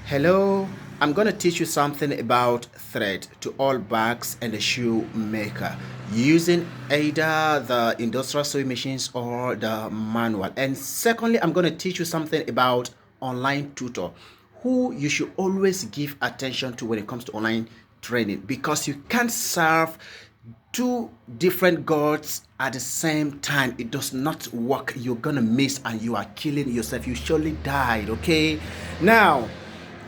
Hello, I'm going to teach you something about thread to all bags and the shoemaker using either the industrial sewing machines or the manual. And secondly, I'm going to teach you something about online tutor who you should always give attention to when it comes to online training, because you can't serve two different gods at the same time. It does not work. You're gonna miss and you are killing yourself. You surely died. Okay, now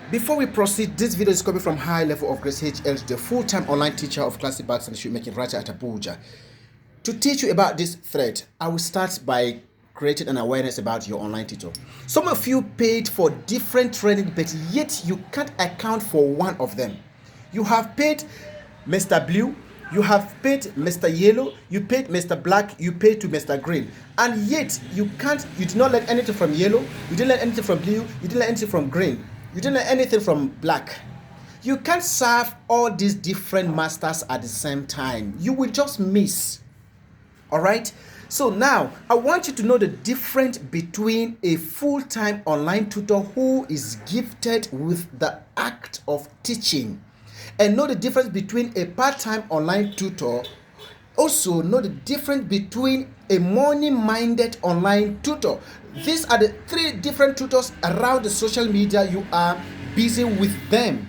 before we proceed, this video is coming from High Level of Grace HL, the full-time online teacher of classic bags and shoemaking right at Abuja. To teach you about this thread, I will start by creating an awareness about your online tutor. Some of you paid for different training, but yet you can't account for one of them. You have paid Mr. Blue, you have paid Mr. Yellow, you paid Mr. Black, you paid to Mr. Green, and yet you did not learn anything from yellow, you didn't learn anything from blue, you didn't learn anything from green, you didn't learn anything from black. You can't serve all these different masters at the same time. You will just miss. All right? So now, I want you to know the difference between a full-time online tutor who is gifted with the act of teaching, and know the difference between a part-time online tutor. Also know the difference between a money-minded online tutor. These are the three different tutors around the social media. You are busy with them.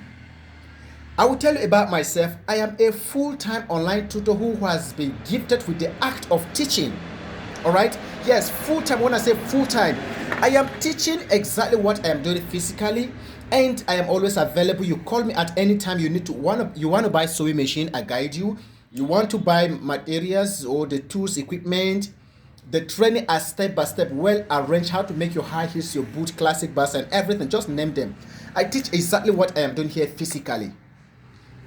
I will tell you about myself. I am a full-time online tutor who has been gifted with the act of teaching. All right? Yes, full-time. When I say full-time, I am teaching exactly what I am doing physically, and I am always available. You call me at any time you want to buy sewing machine, I guide you. You want to buy materials or the tools, equipment, the training are step by step, well arranged, how to make your high heels, your boot, classic bass, and everything. Just name them. I teach exactly what I am doing here physically.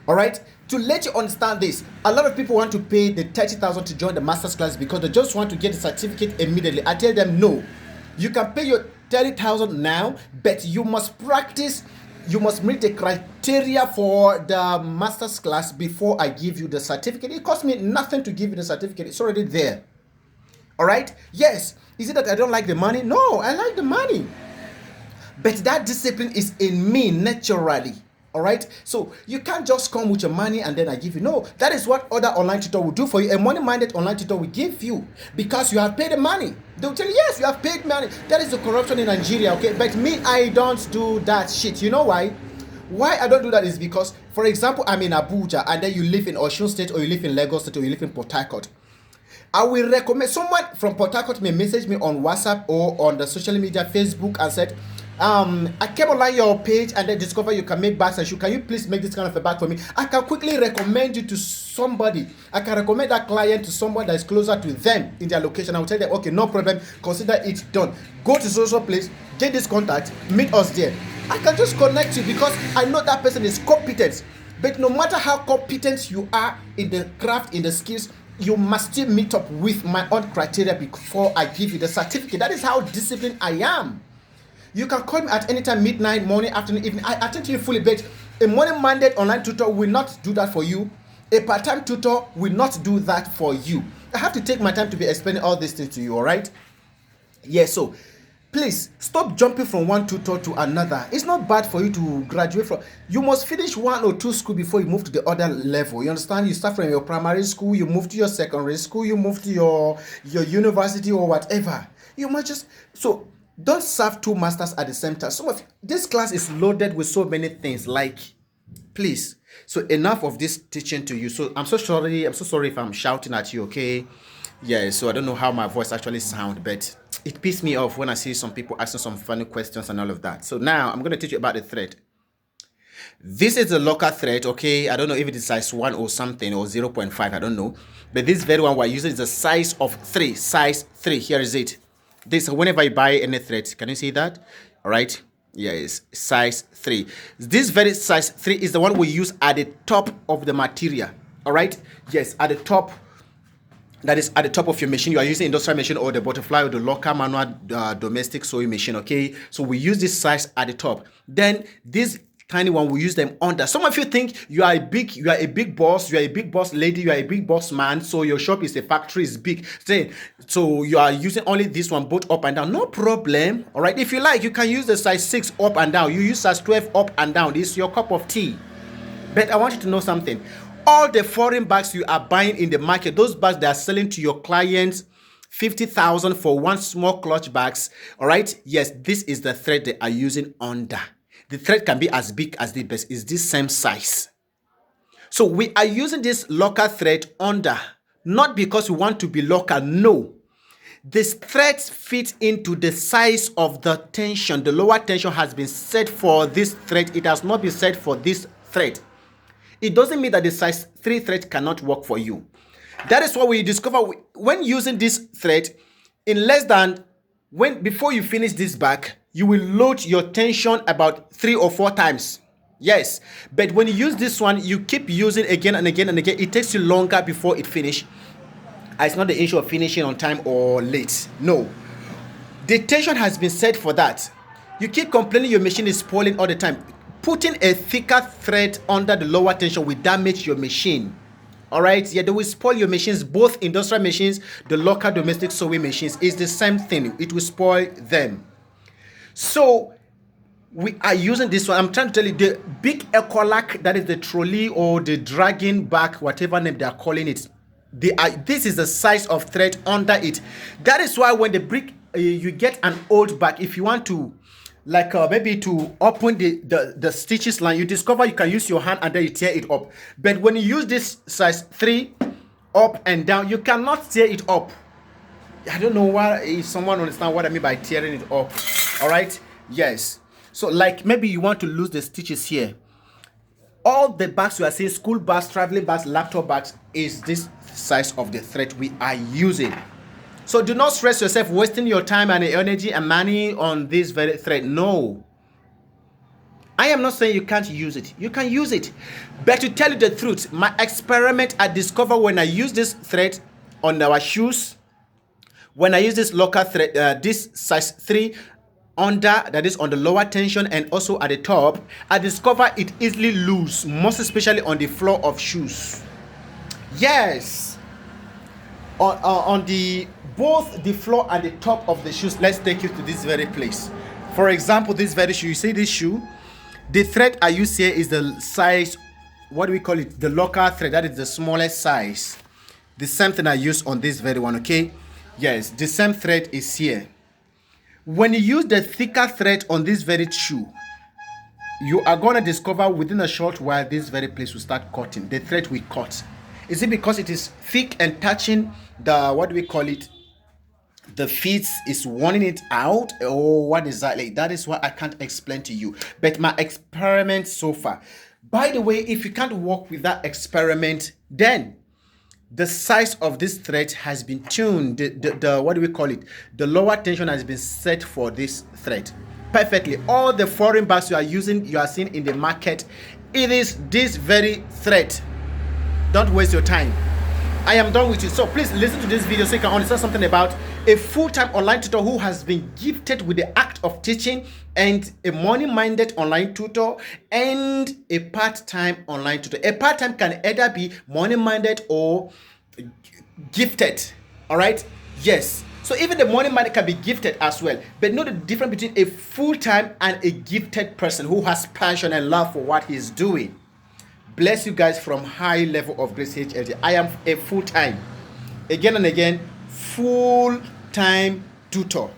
All right, to let you understand this, a lot of people want to pay the 30,000 to join the master's class because they just want to get the certificate immediately. I tell them no, you can pay your 30,000 now, but you must practice. You must meet the criteria for the master's class before I give you the certificate. It costs me nothing to give you the certificate. It's already there. All right? Yes. Is it that I don't like the money? No, I like the money. But that discipline is in me naturally. All right? So you can't just come with your money and then I give you. No, that is what other online tutor will do for you. A money-minded online tutor will give you because you have paid the money. They'll tell you, yes, you have paid money. That is the corruption in Nigeria, okay? But me, I don't do that shit. You know why? Why I don't do that is because, for example, I'm in Abuja and then you live in Osun State, or you live in Lagos State, or you live in Port Harcourt. I will recommend someone from Port Harcourt may message me on WhatsApp or on the social media, Facebook, and said, I came online your page and then discover you can make bags and shoes. Can you please make this kind of a bag for me? I can quickly recommend you to somebody. I can recommend that client to someone that is closer to them in their location. I will tell them, okay, no problem, consider it done. Go to social place, get this contact, meet us there. I can just connect you because I know that person is competent. But no matter how competent you are in the craft, in the skills, you must still meet up with my own criteria before I give you the certificate. That is how disciplined I am. You can call me at any time, midnight, morning, afternoon, evening. I attend to you fully, but a money-minded online tutor will not do that for you. A part-time tutor will not do that for you. I have to take my time to be explaining all these things to you, all right? Yeah, so please stop jumping from one tutor to another. It's not bad for you to graduate from. You must finish one or two schools before you move to the other level. You understand? You start from your primary school, you move to your secondary school, you move to your university or whatever. You must just don't serve two masters at the same time. This class is loaded with so many things. Like, please. So enough of this teaching to you. So I'm so sorry if I'm shouting at you. Okay. Yeah. So I don't know how my voice actually sounds, but it pisses me off when I see some people asking some funny questions and all of that. So now I'm going to teach you about the thread. This is a local thread, okay? I don't know if it is size 1 or something, or 0.5, I don't know. But this very one we're using is a size of 3. Size 3. Here is it. This, whenever you buy any thread, can you see that? All right. Yes, size 3. This very size 3 is the one we use at the top of the material. All right. Yes, at the top. That is at the top of your machine. You are using industrial machine or the butterfly or the local manual domestic sewing machine. Okay. So we use this size at the top. Then this tiny one, we use them under. Some of you think you are a big boss, you are a big boss lady, you are a big boss man, so your shop is a factory, is big. So you are using only this one both up and down. No problem. All right. If you like, you can use the size 6 up and down. You use size 12 up and down. This is your cup of tea. But I want you to know something. All the foreign bags you are buying in the market, those bags they are selling to your clients, 50,000 for one small clutch bags. All right. Yes, this is the thread they are using under. The thread can be as big as the best. Is this same size? So we are using this local thread under, not because we want to be local. No. This thread fits into the size of the tension. The lower tension has been set for this thread. It has not been set for this thread. It doesn't mean that the size 3 thread cannot work for you. That is what we discover when using this thread. In less than before you finish this bag, you will load your tension about 3 or 4 times. Yes, but when you use this one, you keep using again and again and again. It takes you longer before it finish. It's not the issue of finishing on time or late. No, the tension has been set for that. You keep complaining your machine is spoiling all the time. Putting a thicker thread under the lower tension will damage your machine. All right, yeah, they will spoil your machines, both industrial machines, the local domestic sewing machines. It's the same thing. It will spoil them. So we are using this one. I'm trying to tell you, the big Ecolac, that is the trolley or the dragging back, whatever name they are calling it. This is the size of thread under it. That is why when you get an old bag, if you want to, like maybe to open the stitches line, you discover you can use your hand and then you tear it up. But when you use this size 3 up and down, you cannot tear it up. I don't know why, if someone understand what I mean by tearing it up. All right, yes. So like maybe you want to lose the stitches here. All the bags you are seeing, school bags, traveling bags, laptop bags, is this size of the thread we are using. So do not stress yourself wasting your time and energy and money on this very thread. No. I am not saying you can't use it. You can use it. But to tell you the truth, my experiment I discovered when I use this thread on our shoes, when I use this local thread, this size 3 under, that is on the lower tension and also at the top, I discover it easily loose, most especially on the floor of shoes. Yes, on both the floor and the top of the shoes. Let's take you to this very place. For example, this very shoe, you see this shoe, the thread I use here is the size, what do we call it, the local thread, that is the smallest size. The same thing I use on this very one. Okay, yes, the same thread is here. When you use the thicker thread on this very shoe, you are going to discover within a short while this very place will start cutting. The thread will cut. Is it because it is thick and touching the, what do we call it, the feet is wanting it out, or what exactly? That is what I can't explain to you. But my experiment so far. By the way, if you can't work with that experiment, then the size of this thread has been tuned. The what do we call it? The lower tension has been set for this thread perfectly. All the foreign bags you are using, you are seeing in the market, it is this very thread. Don't waste your time. I am done with you. So please listen to this video so you can understand something about a full-time online tutor who has been gifted with the act of teaching, and a money-minded online tutor and a part-time online tutor. A part-time can either be money-minded or gifted. All right? Yes. So even the money-minded can be gifted as well. But know the difference between a full-time and a gifted person who has passion and love for what he's doing. Bless you guys from high level of grace HLT. I am a full-time, again and again, full-time tutor.